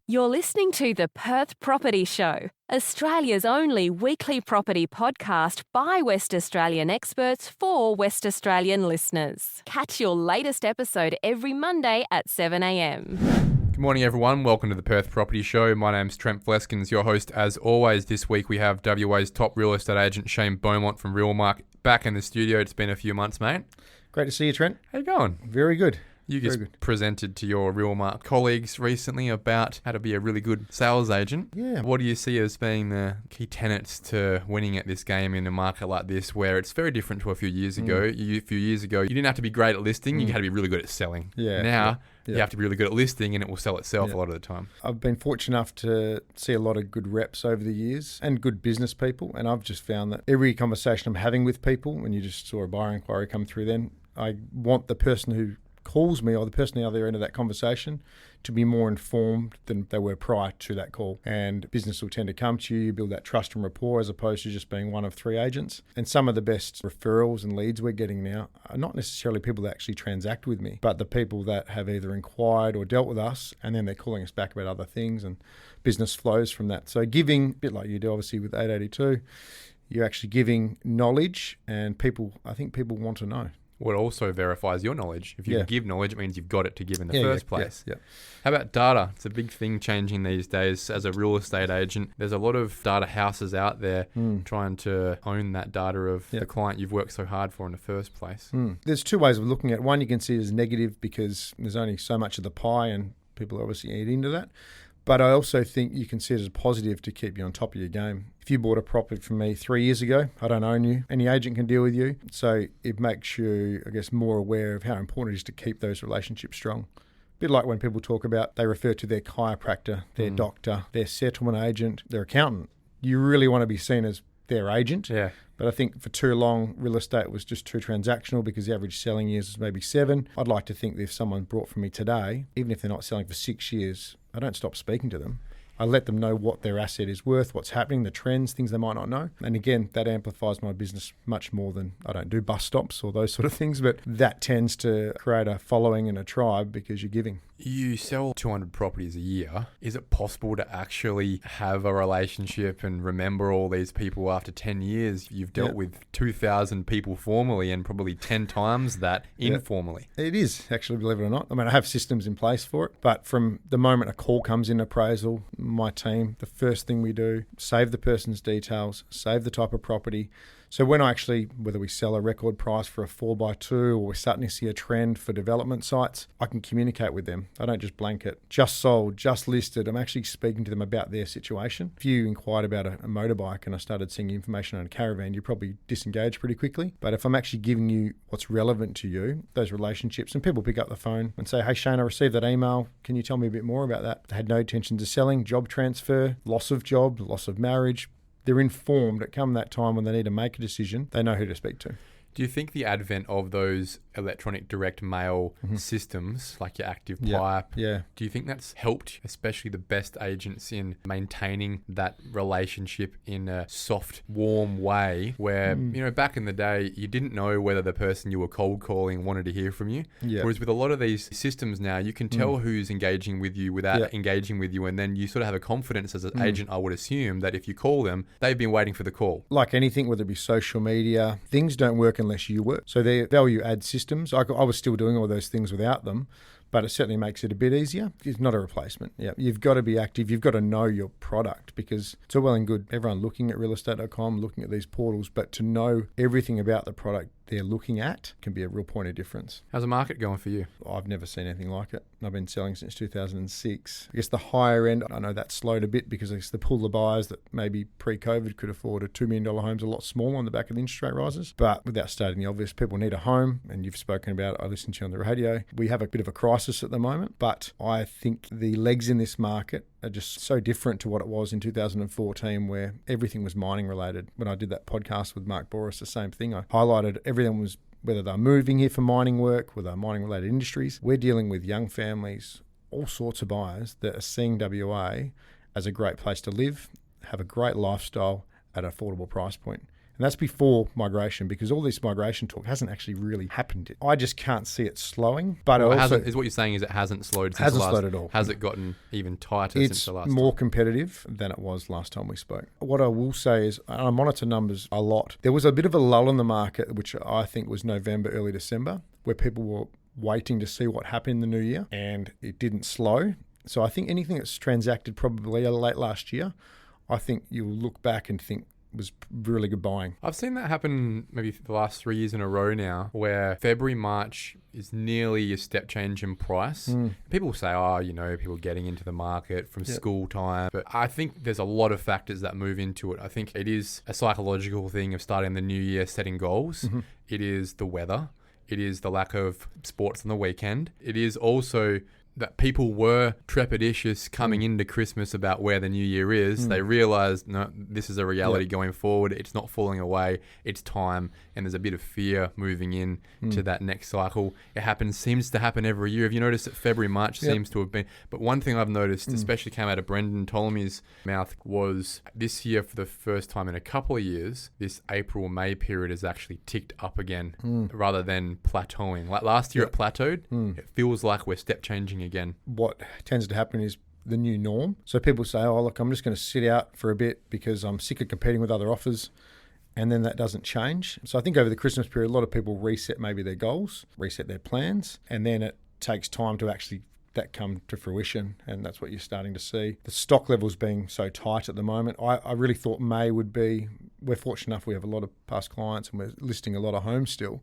You're listening to the Perth Property Show, Australia's only weekly property podcast by West Australian experts for West Australian listeners. Catch your latest episode every Monday at 7 a.m. Good morning, everyone. Welcome to the Perth Property Show. My name's Trent Fleskins, your host. As always, this week we have WA's top real estate agent, Beaumont from Beaumont, back in the studio. It's been a few months, mate. Great to see you, Trent. How you going? Very good. You just presented to your Beaumont colleagues recently about how to be a really good sales agent. Yeah. What do you see as being the key tenets to winning at this game in a market like this, where it's very different to a few years ago? A few years ago, you didn't have to be great at listing. You had to be really good at selling. Yeah. Now, you have to be really good at listing, and it will sell itself a lot of the time. I've been fortunate enough to see a lot of good reps over the years and good business people, and I've just found that every conversation I'm having with people, when you just saw a buyer inquiry come through then, I want the person who calls me or the person on the other end of that conversation to be more informed than they were prior to that call. And business will tend to come to you, you build that trust and rapport as opposed to just being one of three agents. And some of the best referrals and leads we're getting now are not necessarily people that actually transact with me, but the people that have either inquired or dealt with us, and then they're calling us back about other things, and business flows from that. So giving, a bit like you do obviously with 882, you're actually giving knowledge, and I think people want to know. What also verifies your knowledge. If you give knowledge, it means you've got it to give in the first place. Yeah. How about data? It's a big thing changing these days. As a real estate agent, there's a lot of data houses out there trying to own that data of the client you've worked so hard for in the first place. There's two ways of looking at it. One, you can see it as negative because there's only so much of the pie and people obviously eat into that. But I also think you can see it as a positive to keep you on top of your game. If you bought a property from me 3 years ago, I don't own you. Any agent can deal with you. So it makes you, I guess, more aware of how important it is to keep those relationships strong. A bit like when people talk about, they refer to their chiropractor, their doctor, their settlement agent, their accountant. You really want to be seen as their agent. Yeah. But I think for too long, real estate was just too transactional because the average selling years was maybe 7. I'd like to think that if someone brought from me today, even if they're not selling for 6 years, I don't stop speaking to them. I let them know what their asset is worth, what's happening, the trends, things they might not know. And again, that amplifies my business much more than I don't do bus stops or those sort of things, but that tends to create a following and a tribe because you're giving. You sell 200 properties a year. Is it possible to actually have a relationship and remember all these people after 10 years? You've dealt with 2,000 people formally and probably 10 times that informally. It is, actually, believe it or not. I mean, I have systems in place for it, but from the moment a call comes in appraisal, my team, the first thing we do, save the person's details, save the type of property. So when I actually, whether we sell a record price for a 4x2 or we're starting to see a trend for development sites, I can communicate with them. I don't just blanket, just sold, just listed. I'm actually speaking to them about their situation. If you inquired about a motorbike and I started seeing information on a caravan, you probably disengage pretty quickly. But if I'm actually giving you what's relevant to you, those relationships, and people pick up the phone and say, hey Shane, I received that email. Can you tell me a bit more about that? They had no intentions of selling, job transfer, loss of job, loss of marriage. They're informed at come that time when they need to make a decision, they know who to speak to. Do you think the advent of those electronic direct mail systems, like your Active Pipe, do you think that's helped, especially the best agents, in maintaining that relationship in a soft, warm way where, back in the day, you didn't know whether the person you were cold calling wanted to hear from you? Yeah. Whereas with a lot of these systems now, you can tell who's engaging with you without engaging with you, and then you sort of have a confidence as an agent, I would assume, that if you call them, they've been waiting for the call. Like anything, whether it be social media, things don't work unless you work. So they're value add systems. I was still doing all those things without them, but it certainly makes it a bit easier. It's not a replacement. Yeah, you've got to be active. You've got to know your product, because it's all well and good everyone looking at realestate.com, looking at these portals, but to know everything about the product they're looking at can be a real point of difference. How's the market going for you? I've never seen anything like it. I've been selling since 2006. I guess the higher end, I know that slowed a bit because it's the pool of buyers that maybe pre-COVID could afford a $2 million home's a lot smaller on the back of the interest rate rises. But without stating the obvious, people need a home, and you've spoken about it. I listened to you on the radio. We have a bit of a crisis at the moment, but I think the legs in this market are just so different to what it was in 2014, where everything was mining related. When I did that podcast with Mark Boris, the same thing. I highlighted everything was, whether they're moving here for mining work, whether they're mining related industries. We're dealing with young families, all sorts of buyers that are seeing WA as a great place to live, have a great lifestyle at an affordable price point. And that's before migration, because all this migration talk hasn't actually really happened yet. I just can't see it slowing. But well, also, is what you're saying is it hasn't slowed since hasn't the last, slowed at all. Has it gotten even tighter it's since the last more time? competitive than it was last time we spoke. What I will say is I monitor numbers a lot. There was a bit of a lull in the market, which I think was November, early December, where people were waiting to see what happened in the new year, and it didn't slow. So I think anything that's transacted probably late last year, I think you'll look back and think was really good buying. I've seen that happen maybe the last 3 years in a row now, where February, March is nearly a step change in price. People say, people getting into the market from school time. But I think there's a lot of factors that move into it. I think it is a psychological thing of starting the new year, setting goals. Mm-hmm. It is the weather. It is the lack of sports on the weekend. It is also that people were trepidatious coming into Christmas about where the new year is. They realised, no, this is a reality going forward. It's not falling away. It's time. And there's a bit of fear moving in to that next cycle. It seems to happen every year. Have you noticed that February, March seems to have been... But one thing I've noticed, especially came out of Brendan Ptolemy's mouth, was this year, for the first time in a couple of years, this April, May period has actually ticked up again rather than plateauing. Like last year it plateaued. It feels like we're step changing again. What tends to happen is the new norm. So people say, oh, look, I'm just going to sit out for a bit because I'm sick of competing with other offers. And then that doesn't change. So I think over the Christmas period, a lot of people reset maybe their goals, reset their plans, and then it takes time to actually that come to fruition, and that's what you're starting to see. The stock levels being so tight at the moment, I really thought May would be... We're fortunate enough we have a lot of past clients and we're listing a lot of homes still,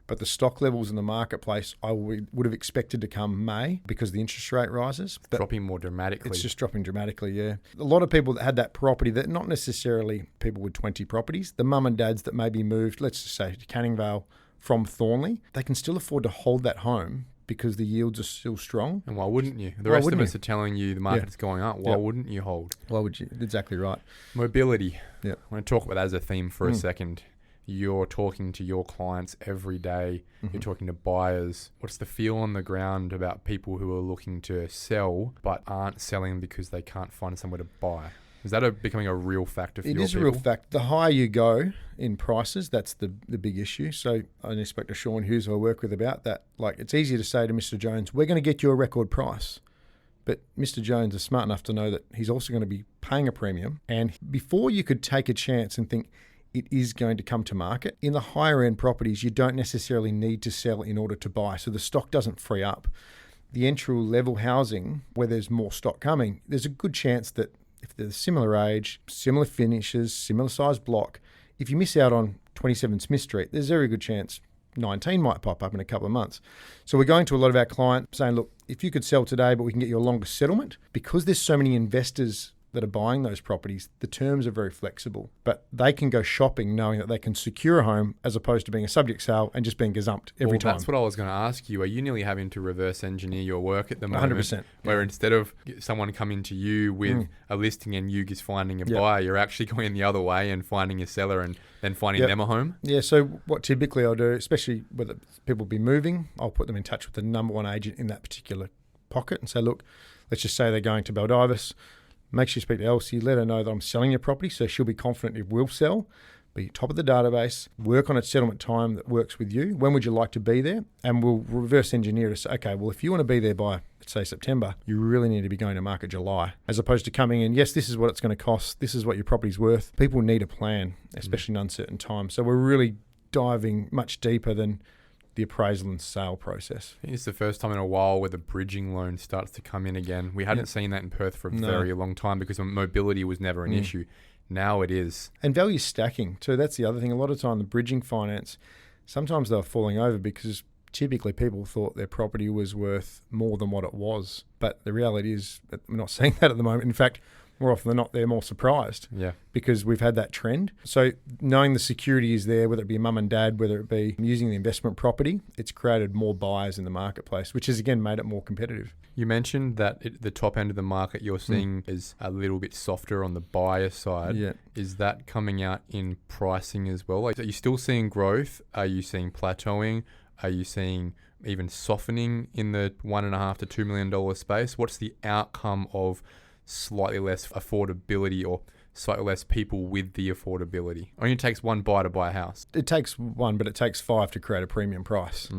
but the stock levels in the marketplace I would have expected to come May because the interest rate rises. Dropping more dramatically. It's just dropping dramatically, yeah. A lot of people that had that property, that not necessarily people with 20 properties, the mum and dads that maybe moved, let's just say to Canning Vale from Thornley, they can still afford to hold that home because the yields are still strong. And why wouldn't you? The rest of us are telling you the market's going up. Why wouldn't you hold? Why would you? Exactly right. Mobility. Yeah. I want to talk about that as a theme for a second. You're talking to your clients every day. You're talking to buyers. What's the feel on the ground about people who are looking to sell but aren't selling because they can't find somewhere to buy? Is that becoming a real factor for your people? It is a real fact. The higher you go in prices, that's the big issue. So I spoke to Sean Hughes, who I work with, about that. Like, it's easy to say to Mr. Jones, we're going to get you a record price. But Mr. Jones is smart enough to know that he's also going to be paying a premium. And before you could take a chance and think it is going to come to market, in the higher end properties, you don't necessarily need to sell in order to buy. So the stock doesn't free up. The entry level housing, where there's more stock coming, there's a good chance that if they're similar age, similar finishes, similar size block, if you miss out on 27 Smith Street, there's a very good chance 19 might pop up in a couple of months. So we're going to a lot of our clients saying, look, if you could sell today, but we can get you a longer settlement, because there's so many investors that are buying those properties, the terms are very flexible, but they can go shopping knowing that they can secure a home as opposed to being a subject sale and just being gazumped every time. That's what I was going to ask you. Are you nearly having to reverse engineer your work at the moment? 100%. Where instead of someone coming to you with a listing and you just finding a buyer, you're actually going the other way and finding a seller and then finding them a home? Yeah, so what typically I'll do, especially whether people be moving, I'll put them in touch with the number one agent in that particular pocket and say, look, let's just say they're going to Baldivis. Make sure you speak to Elsie, let her know that I'm selling your property so she'll be confident it will sell. Be top of the database, work on a settlement time that works with you. When would you like to be there? And we'll reverse engineer to say, okay, well, if you want to be there by, let's say, September, you really need to be going to market July, as opposed to coming in, yes, this is what it's going to cost, this is what your property's worth. People need a plan, especially in uncertain times. So we're really diving much deeper than the appraisal and sale process. I think it's the first time in a while where the bridging loan starts to come in again. We hadn't seen that in Perth for a very long time because mobility was never an issue. Now it is. And value stacking too. That's the other thing. A lot of time the bridging finance, sometimes they were falling over because typically people thought their property was worth more than what it was. But the reality is that we're not seeing that at the moment. In fact, more often than not, they're more surprised because we've had that trend. So knowing the security is there, whether it be mum and dad, whether it be using the investment property, it's created more buyers in the marketplace, which has, again, made it more competitive. You mentioned that the top end of the market you're seeing is a little bit softer on the buyer side. Yeah. Is that coming out in pricing as well? Like, are you still seeing growth? Are you seeing plateauing? Are you seeing even softening in the $1.5 to $2 million space? What's the outcome of slightly less affordability or slightly less people with the affordability? Only takes one buyer to buy a house. It takes one, but it takes five to create a premium price.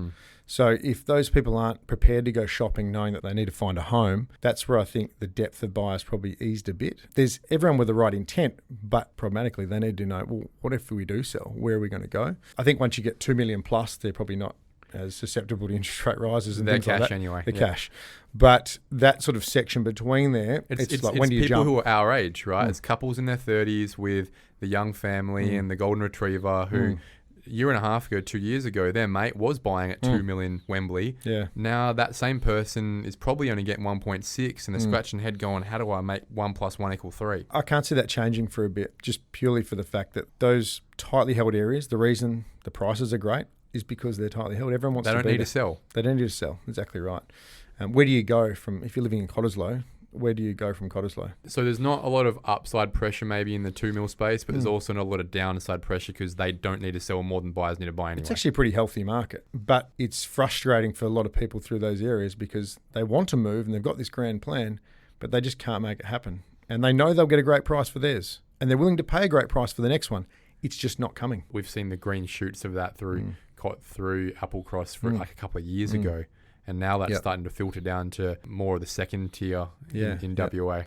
So if those people aren't prepared to go shopping knowing that they need to find a home, that's where I think the depth of buyers probably eased a bit. There's everyone with the right intent, but pragmatically they need to know, well, what if we do sell? Where are we going to go? I think once you get 2 million plus, they're probably not as susceptible to interest rate rises and things like that. They're cash anyway. They're cash. But that sort of section between there, it's like, when do you people jump? who are our age, right? It's couples in their 30s with the young family and the golden retriever who... A year and a half ago, 2 years ago, their mate was buying at 2 million Wembley. Yeah. Now that same person is probably only getting 1.6 and they're scratching their head going, how do I make 1 + 1 = 3? I can't see that changing for a bit, just purely for the fact that those tightly held areas, the reason the prices are great is because they're tightly held. Everyone wants to be there. They don't need to sell. They don't need to sell. Exactly right. Where do you go from, if you're living in Cottesloe, where do you go from Cottesloe? So there's not a lot of upside pressure maybe in the 2 mil space, but there's also not a lot of downside pressure because they don't need to sell more than buyers need to buy anyway. It's actually a pretty healthy market, but it's frustrating for a lot of people through those areas because they want to move and they've got this grand plan, but they just can't make it happen. And they know they'll get a great price for theirs and they're willing to pay a great price for the next one. It's just not coming. We've seen the green shoots of that through Applecross for like a couple of years ago. And now that's starting to filter down to more of the second tier in WA.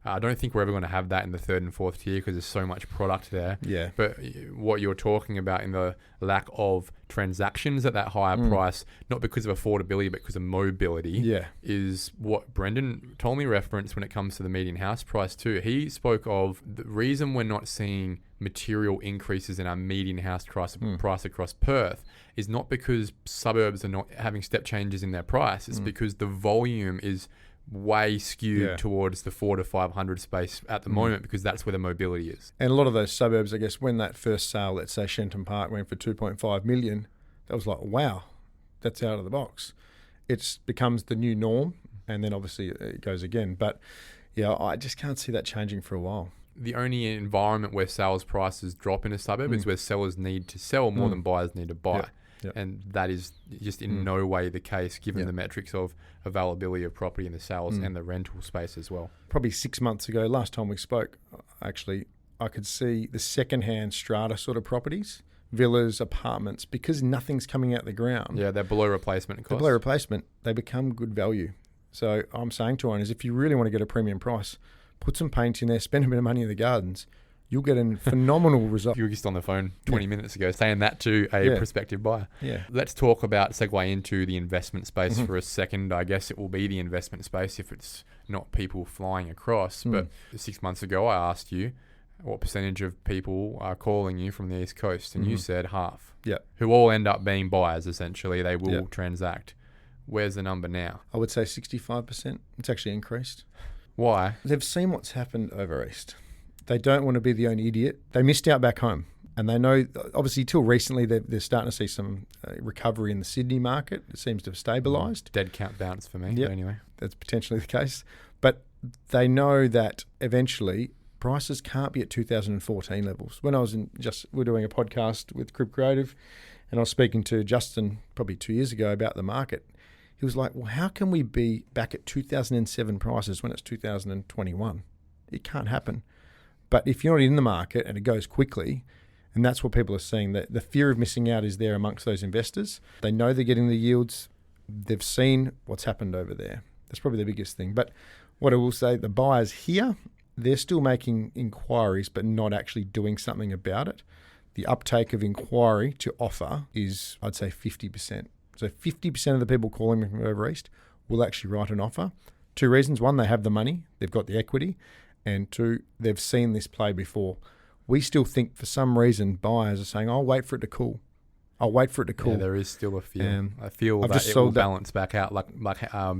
I don't think we're ever going to have that in the third and fourth tier because there's so much product there. Yeah. But what you're talking about in the lack of transactions at that higher price, not because of affordability, but because of mobility, is what Brendan told me reference when it comes to the median house price too. He spoke of the reason we're not seeing material increases in our median house price across Perth is not because suburbs are not having step changes in their price. It's because the volume is way skewed towards the 400 to 500 space at the moment because that's where the mobility is. And a lot of those suburbs, I guess, when that first sale, let's say Shenton Park went for 2.5 million, that was like, wow, that's out of the box. It becomes the new norm and then obviously it goes again. But yeah, I just can't see that changing for a while. The only environment where sales prices drop in a suburb is where sellers need to sell more than buyers need to buy. And that is just in no way the case given the metrics of availability of property in the sales and the rental space as well. Probably 6 months ago, last time we spoke, actually, I could see the second-hand strata sort of properties, villas, apartments, because nothing's coming out the ground. Yeah, they're below replacement cost. They're below replacement. They become good value. So I'm saying to owners, if you really want to get a premium price, put some paint in there, spend a bit of money in the gardens. You'll get a phenomenal result. You were just on the phone 20 minutes ago saying that to a prospective buyer. Yeah. Let's talk about, segue into the investment space for a second. I guess it will be the investment space if it's not people flying across. But 6 months ago, I asked you what percentage of people are calling you from the East Coast, and you said half. Yeah. Who all end up being buyers, essentially. They will transact. Where's the number now? I would say 65%. It's actually increased. Why? They've seen what's happened over East. They don't want to be the only idiot. They missed out back home. And they know, obviously, till recently, they're starting to see some recovery in the Sydney market. It seems to have stabilised. Dead count bounce for me, but anyway. That's potentially the case. But they know that eventually prices can't be at 2014 levels. When I was we're doing a podcast with Crib Creative, and I was speaking to Justin probably 2 years ago about the market. He was like, well, how can we be back at 2007 prices when it's 2021? It can't happen. But if you're not in the market and it goes quickly, and that's what people are seeing, that the fear of missing out is there amongst those investors. They know they're getting the yields. They've seen what's happened over there. That's probably the biggest thing. But what I will say, the buyers here, they're still making inquiries but not actually doing something about it. The uptake of inquiry to offer is, I'd say, 50%. So 50% of the people calling me from over East will actually write an offer. Two reasons. One, they have the money. They've got the equity. And two, they've seen this play before. We still think for some reason buyers are saying, I'll wait for it to cool. I'll wait for it to cool. Yeah, there is still a fear. I feel that it will balance back out like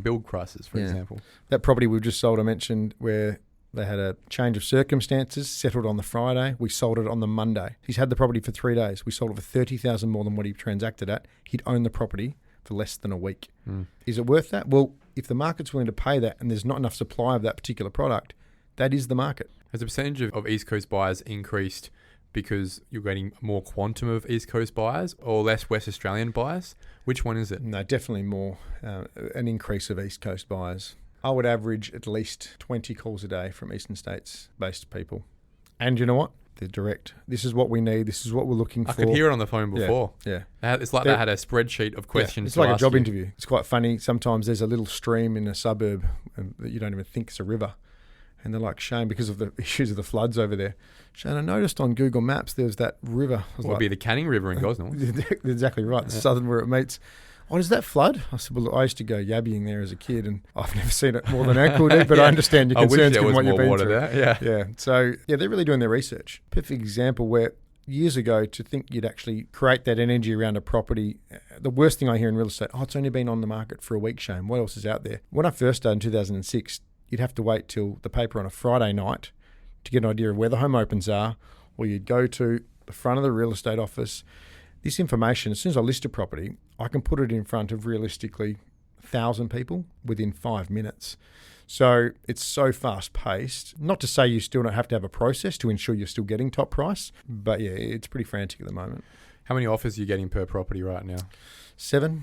build prices, for example. That property we've just sold, I mentioned, where they had a change of circumstances, settled on the Friday. We sold it on the Monday. He's had the property for 3 days. We sold it for $30,000 more than what he transacted at. He'd owned the property for less than a week. Is it worth that? Well, if the market's willing to pay that and there's not enough supply of that particular product, that is the market. Has the percentage of East Coast buyers increased because you're getting more quantum of East Coast buyers or less West Australian buyers? Which one is it? No, definitely more an increase of East Coast buyers. I would average at least 20 calls a day from Eastern States-based people. And you know what? They're direct. This is what we need. This is what we're looking for. I could hear it on the phone before. Yeah. It's like they had a spreadsheet of questions. It's like a job interview. It's quite funny. Sometimes there's a little stream in a suburb that you don't even think is a river. And they're like, Shane, because of the issues of the floods over there, Shane, I noticed on Google Maps there's that river. It would be the Canning River in Gosnells. Exactly right. The southern where it meets. Oh, does that flood? I said, well, I used to go yabbying there as a kid, and I've never seen it more than ankle deep, but I understand your concerns given what you've been through. There. Yeah. So, they're really doing their research. Perfect example where years ago to think you'd actually create that energy around a property. The worst thing I hear in real estate, it's only been on the market for a week, Shane. What else is out there? When I first started in 2006, you'd have to wait till the paper on a Friday night to get an idea of where the home opens are, or you'd go to the front of the real estate office. This information, as soon as I list a property, I can put it in front of realistically 1,000 people within 5 minutes. So it's so fast paced. Not to say you still don't have to have a process to ensure you're still getting top price, but it's pretty frantic at the moment. How many offers are you getting per property right now? 7.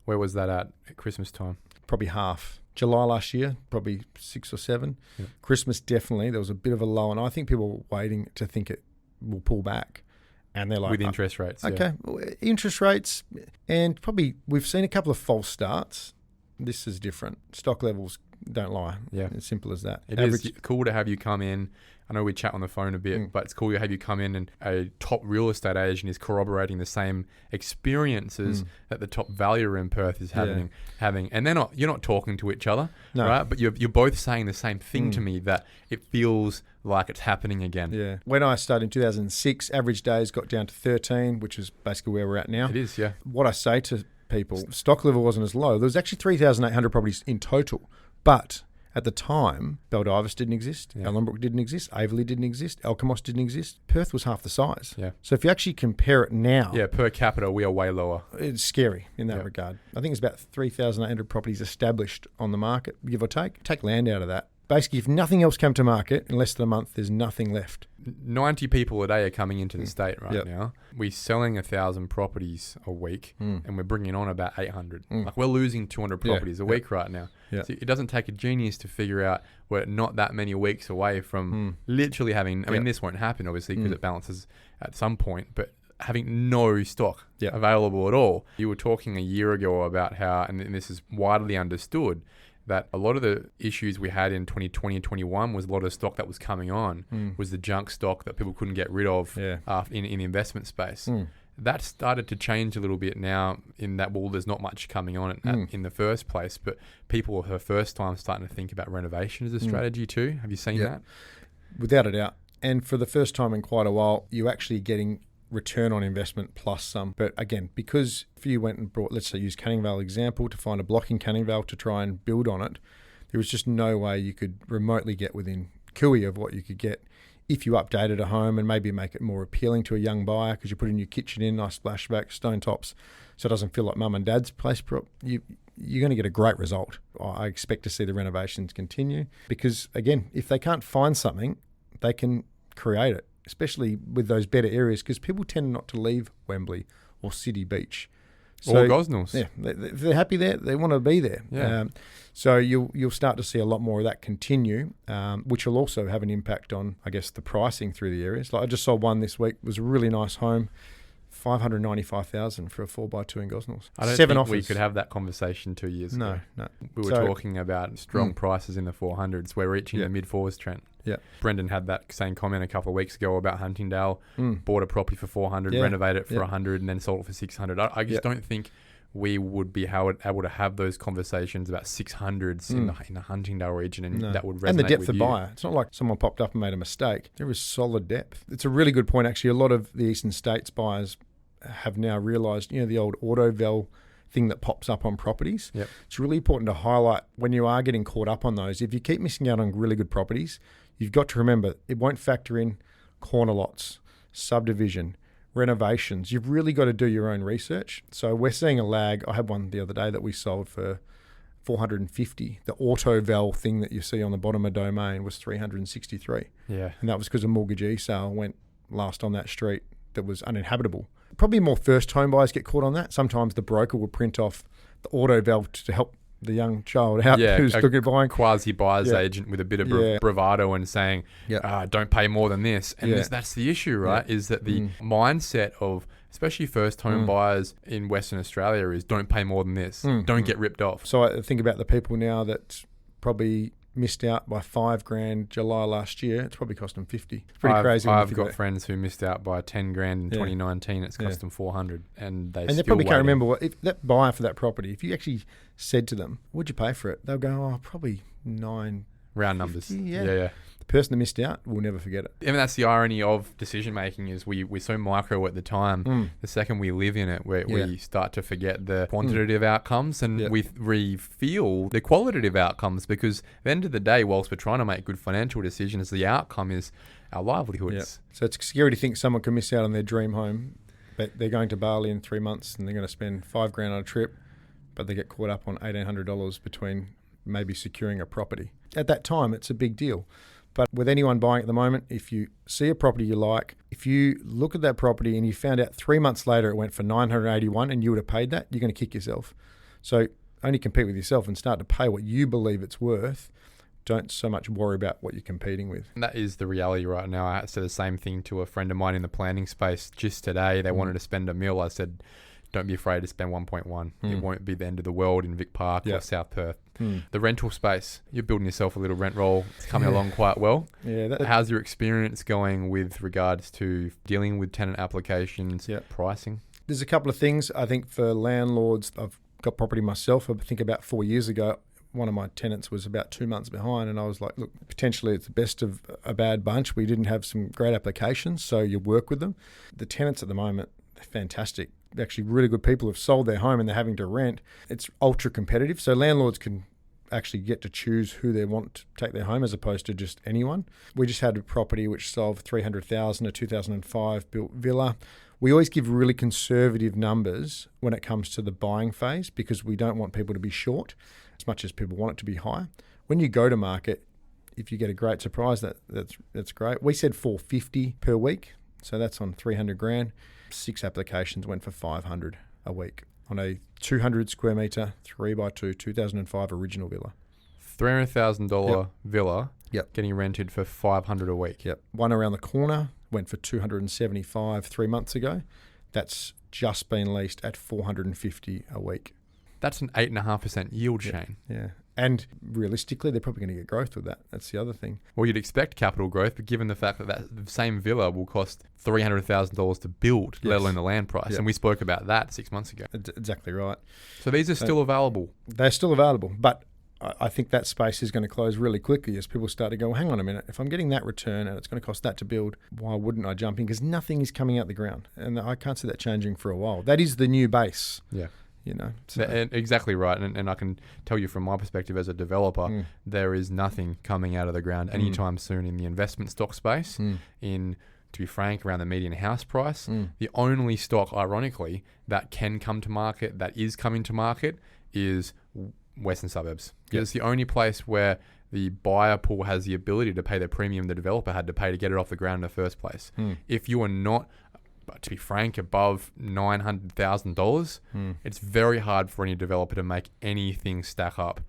Where was that at Christmas time? Probably half. July last year, probably 6 or 7. Yep. Christmas, definitely. There was a bit of a lull, and I think people were waiting to think it will pull back. And they're like... With interest rates, okay, interest rates, and probably we've seen a couple of false starts. This is different. Stock levels don't lie. Yeah. As simple as that. It is cool to have you come in. I know we chat on the phone a bit, but it's cool to have you come in and a top real estate agent is corroborating the same experiences that the top valuer in Perth is having. And you're not talking to each other, right? But you're both saying the same thing to me, that it feels like it's happening again. Yeah. When I started in 2006, average days got down to 13, which is basically where we're at now. It is, yeah. What I say to people, stock level wasn't as low. There was actually 3,800 properties in total, but at the time, Baldivis didn't exist, Ellenbrook didn't exist, Averley didn't exist, Alkimos didn't exist. Perth was half the size. Yeah. So if you actually compare it now... Yeah, per capita, we are way lower. It's scary in that regard. I think it's about 3,800 properties established on the market, give or take. Take land out of that. Basically, if nothing else came to market in less than a month, there's nothing left. 90 people a day are coming into the state right now. We're selling 1,000 properties a week, and we're bringing on about 800. Like, we're losing 200 properties a week right now. Yeah. So it doesn't take a genius to figure out we're not that many weeks away from literally having... I mean, this won't happen, obviously, because it balances at some point, but having no stock available at all. You were talking a year ago about how, and this is widely understood, that a lot of the issues we had in 2020 and 21 was a lot of stock that was coming on, was the junk stock that people couldn't get rid of in the investment space. That started to change a little bit now in that, there's not much coming on in the first place, but people are for the first time starting to think about renovation as a strategy too. Have you seen that? Without a doubt. And for the first time in quite a while, you're actually getting return on investment plus some. But again, because if you went and brought, let's say, use Canning Vale example to find a block in Canning Vale to try and build on it, there was just no way you could remotely get within cooey of what you could get if you updated a home and maybe make it more appealing to a young buyer because you put a new kitchen in, nice splashback, stone tops, so it doesn't feel like mum and dad's place. You're going to get a great result. I expect to see the renovations continue because, again, if they can't find something, they can create it, especially with those better areas, because people tend not to leave Wembley or City Beach. Or Gosnells. Yeah, if they're happy there, they want to be there. Yeah. So you'll start to see a lot more of that continue, which will also have an impact on, I guess, the pricing through the areas. Like I just saw one this week, it was a really nice home, $595,000 for a 4x2 in Gosnells. I don't think we could have that conversation 2 years ago. No. We were talking about strong prices in the 400s. We're reaching the mid-4s, Trent. Yeah. Brendan had that same comment a couple of weeks ago about Huntingdale. Bought a property for 400, renovated it for 100, and then sold it for 600. I just don't think we would be able to have those conversations about 600s in the Huntingdale region, and that would resonate with you. And the depth of buyer. It's not like someone popped up and made a mistake. There is solid depth. It's a really good point, actually. A lot of the Eastern States buyers have now realised, the old AutoVel thing that pops up on properties. Yep. It's really important to highlight when you are getting caught up on those. If you keep missing out on really good properties, you've got to remember it won't factor in corner lots, subdivision, renovations. You've really got to do your own research. So we're seeing a lag. I had one the other day that we sold for $450. The AutoVel thing that you see on the bottom of Domain was $363. Yeah. And that was because a mortgagee sale went last on that street that was uninhabitable. Probably more first home buyers get caught on that. Sometimes the broker will print off the AutoVel to help the young child out who's looking at buying. Quasi-buyer's agent with a bit of bravado and saying, don't pay more than this. And that's the issue, right? Is that the mindset of especially first home buyers in Western Australia is don't pay more than this. Don't get ripped off. So I think about the people now that probably missed out by $5,000 July last year. It's probably cost them $50. It's pretty crazy. I've got friends who missed out by $10,000 in 2019. It's cost them $400, and they probably can't remember if that buyer for that property. If you actually said to them, "What'd you pay for it?" They'll go, probably $9. Round numbers. Yeah. The person that missed out will never forget it. And that's the irony of decision making is we're so micro at the time. The second we live in it, we start to forget the quantitative outcomes and we feel the qualitative outcomes, because at the end of the day, whilst we're trying to make good financial decisions, the outcome is our livelihoods. So it's scary to think someone can miss out on their dream home, but they're going to Bali in 3 months and they're going to spend $5,000 on a trip, but they get caught up on $1,800 between maybe securing a property. At that time, it's a big deal. But with anyone buying at the moment, if you see a property you like, if you look at that property and you found out 3 months later it went for $981 and you would have paid that, you're going to kick yourself. So only compete with yourself and start to pay what you believe it's worth. Don't so much worry about what you're competing with. And that is the reality right now. I said the same thing to a friend of mine in the planning space just today. They wanted to spend $1 million. I said, don't be afraid to spend 1.1. It won't be the end of the world in Vic Park or South Perth. The rental space, you're building yourself a little rent roll. It's coming along quite well. How's your experience going with regards to dealing with tenant applications, pricing? There's a couple of things. I think for landlords, I've got property myself. I think about 4 years ago, one of my tenants was about 2 months behind, and I was like, look, potentially it's the best of a bad bunch. We didn't have some great applications, so you work with them. The tenants at the moment, they're fantastic. Actually really good people have sold their home and they're having to rent. It's ultra competitive, so landlords can actually get to choose who they want to take their home as opposed to just anyone. We just had a property which sold for $300,000, a 2005 built villa. We always give really conservative numbers when it comes to the buying phase because we don't want people to be short as much as people want it to be high. When you go to market, if you get a great surprise, that's great. We said $450 per week, so that's on $300,000. 6 applications went for $500 a week on a 200 square metre, 3x2, 2005 original villa. $300,000 villa getting rented for $500 a week. One around the corner went for $275 3 months ago. That's just been leased at $450 a week. That's an 8.5% yield, Shane. And realistically, they're probably going to get growth with that. That's the other thing. Well, you'd expect capital growth, but given the fact that the same villa will cost $300,000 to build, let alone the land price. And we spoke about that 6 months ago. Exactly right. So these are still available. They're still available, but I think that space is going to close really quickly as people start to go, well, hang on a minute, if I'm getting that return and it's going to cost that to build, why wouldn't I jump in? Because nothing is coming out the ground. And I can't see that changing for a while. That is the new base. So. And exactly right. And I can tell you from my perspective as a developer, there is nothing coming out of the ground anytime soon in the investment stock space. To be frank, around the median house price. The only stock, ironically, that can come to market, that is coming to market, is Western suburbs. It's the only place where the buyer pool has the ability to pay the premium the developer had to pay to get it off the ground in the first place. If you are not, to be frank, above $900,000, it's very hard for any developer to make anything stack up.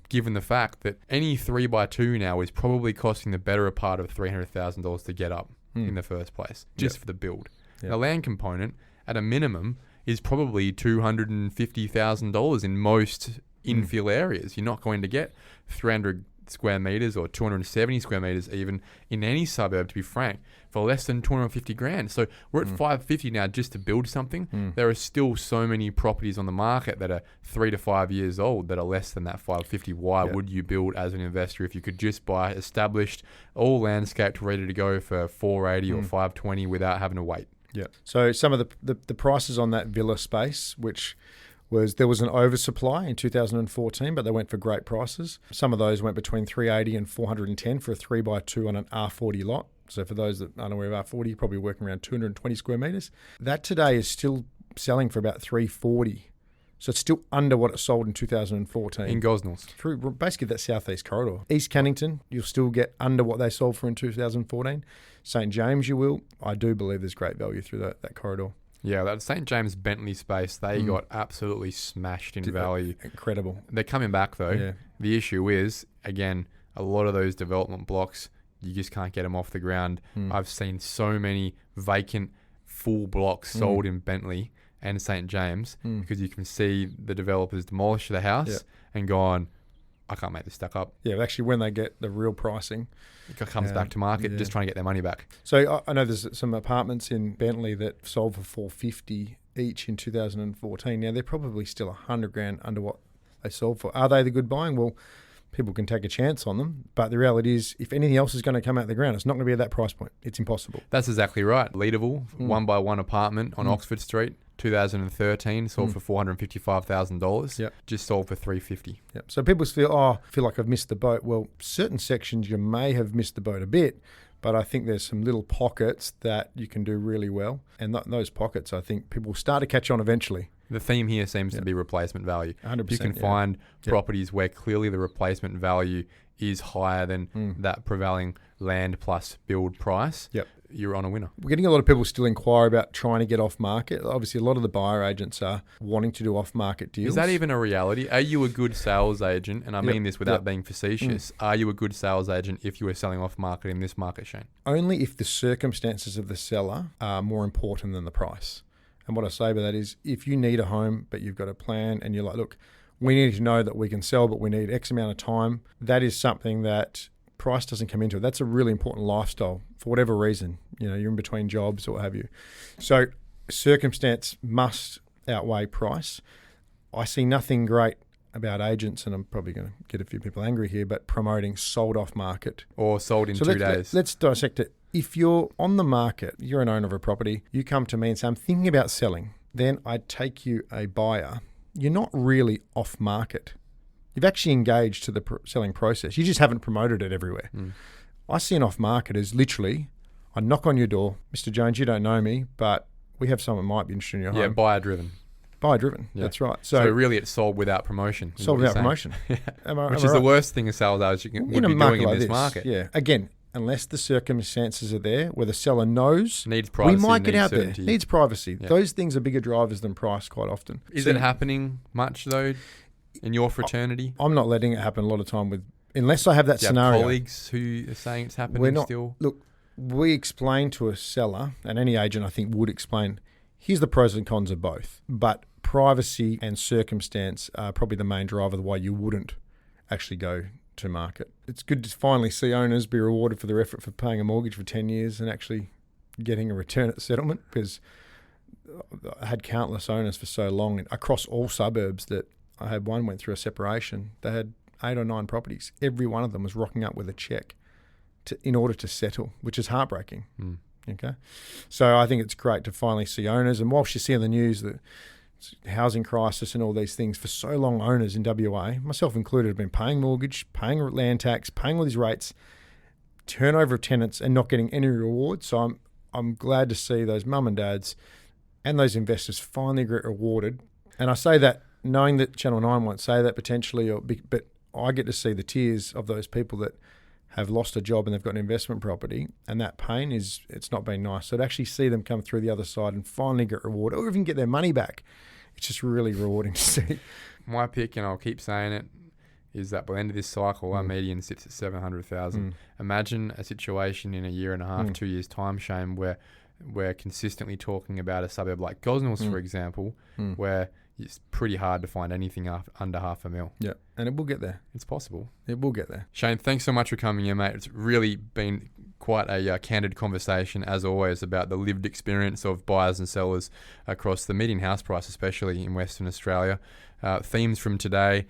Given the fact that any 3x2 now is probably costing the better part of $300,000 to get up in the first place, just for the build. The land component, at a minimum, is probably $250,000 in most infill areas. You're not going to get 300 square meters or 270 square meters even in any suburb, to be frank, for less than $250,000. So we're at $550 now just to build something. There are still so many properties on the market that are 3 to 5 years old that are less than that $550. Why would you build as an investor if you could just buy established, all landscaped, ready to go for $480 or $520 without having to wait? So some of the prices on that villa space, which there was an oversupply in 2014, but they went for great prices. Some of those went between $380 and $410 for a 3x2 on an R40 lot. So for those that aren't aware of R40, you're probably working around 220 square meters. That today is still selling for about $340. So it's still under what it sold in 2014. In Gosnells. Through basically that southeast corridor. East Cannington, you'll still get under what they sold for in 2014. St. James, you will. I do believe there's great value through that corridor. Yeah, that St. James Bentley space, they got absolutely smashed in value. Incredible. They're coming back though. Yeah. The issue is, again, a lot of those development blocks, you just can't get them off the ground. I've seen so many vacant full blocks sold in Bentley and St. James because you can see the developers demolish the house and go on, I can't make this stack up. Yeah, actually, when they get the real pricing, it comes back to market, just trying to get their money back. So I know there's some apartments in Bentley that sold for $450 each in 2014. Now they're probably still $100,000 under what they sold for. Are they the good buying? Well, people can take a chance on them, but the reality is, if anything else is going to come out of the ground, it's not going to be at that price point. It's impossible. That's exactly right. Leadable, 1-by-1 apartment on Oxford Street. 2013 sold for $455,000. Yep. Just sold for $350. Yep. So people feel like I've missed the boat. Well, certain sections you may have missed the boat a bit, but I think there's some little pockets that you can do really well. And those pockets, I think people will start to catch on eventually. The theme here seems to be replacement value. 100%. You can find properties where clearly the replacement value is higher than that prevailing land plus build price. Yep. You're on a winner. We're getting a lot of people still inquire about trying to get off market. Obviously, a lot of the buyer agents are wanting to do off market deals. Is that even a reality? Are you a good sales agent? And I mean this without being facetious. Are you a good sales agent if you are selling off market in this market, Shane? Only if the circumstances of the seller are more important than the price. And what I say by that is, if you need a home, but you've got a plan and you're like, look, we need to know that we can sell, but we need X amount of time. That is something that price doesn't come into it. That's a really important lifestyle for whatever reason. You're in between jobs or what have you. So circumstance must outweigh price. I see nothing great about agents, and I'm probably going to get a few people angry here, but promoting sold off market. Or sold in 2 days. Let's dissect it. If you're on the market, you're an owner of a property, you come to me and say, I'm thinking about selling, then I take you a buyer. You're not really off market. You've actually engaged to the selling process. You just haven't promoted it everywhere. I see an off market as literally, I knock on your door, Mr. Jones, you don't know me, but we have someone who might be interested in your home. Yeah, buyer driven. Buyer driven, that's right. So really it's sold without promotion. Sold without promotion. Which is the worst thing a sales agent would be doing in this market. Yeah, again, unless the circumstances are there where the seller knows, needs privacy, we might get out certainty. There. Needs privacy. Yeah. Those things are bigger drivers than price quite often. Is it happening much though in your fraternity? I'm not letting it happen a lot of time unless I have that scenario. Have colleagues who are saying it's happening still? Look, we explain to a seller, and any agent I think would explain, here's the pros and cons of both. But privacy and circumstance are probably the main driver of why you wouldn't actually go to market. It's good to finally see owners be rewarded for their effort for paying a mortgage for 10 years and actually getting a return at settlement, because I had countless owners for so long across all suburbs that I had one went through a separation. They had 8 or 9 properties. Every one of them was rocking up with a check in order to settle, which is heartbreaking. Okay, so I think it's great to finally see owners. And whilst you see on the news that housing crisis and all these things, for so long owners in WA, myself included, have been paying mortgage, paying land tax, paying all these rates, turnover of tenants, and not getting any reward. So I'm glad to see those mum and dads and those investors finally get rewarded. And I say that knowing that Channel 9 won't say that potentially, but I get to see the tears of those people that have lost a job and they've got an investment property, and that pain it's not been nice. So to actually see them come through the other side and finally get rewarded, or even get their money back, it's just really rewarding to see. My pick, and I'll keep saying it, is that by the end of this cycle, our median sits at 700,000. Imagine a situation in a year and a half, 2 years' time, Shane, where we're consistently talking about a suburb like Gosnells, for example, where it's pretty hard to find anything under $500,000. Yeah, and it will get there. It's possible. It will get there. Shane, thanks so much for coming in, mate. It's really been quite a candid conversation, as always, about the lived experience of buyers and sellers across the median house price, especially in Western Australia. Themes from today: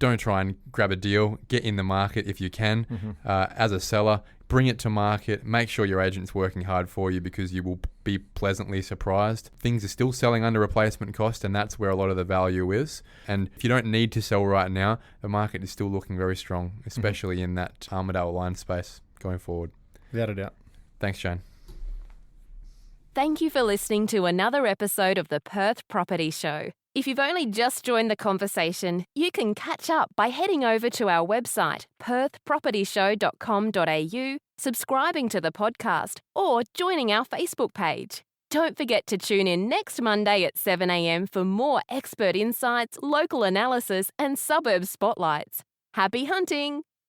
don't try and grab a deal. Get in the market if you can. As a seller, bring it to market. Make sure your agent's working hard for you, because you will be pleasantly surprised. Things are still selling under replacement cost, and that's where a lot of the value is. And if you don't need to sell right now, the market is still looking very strong, especially in that Armidale line space going forward. Without a doubt. Thanks, Shane. Thank you for listening to another episode of the Perth Property Show. If you've only just joined the conversation, you can catch up by heading over to our website, perthpropertyshow.com.au, subscribing to the podcast, or joining our Facebook page. Don't forget to tune in next Monday at 7 a.m. for more expert insights, local analysis, and suburb spotlights. Happy hunting!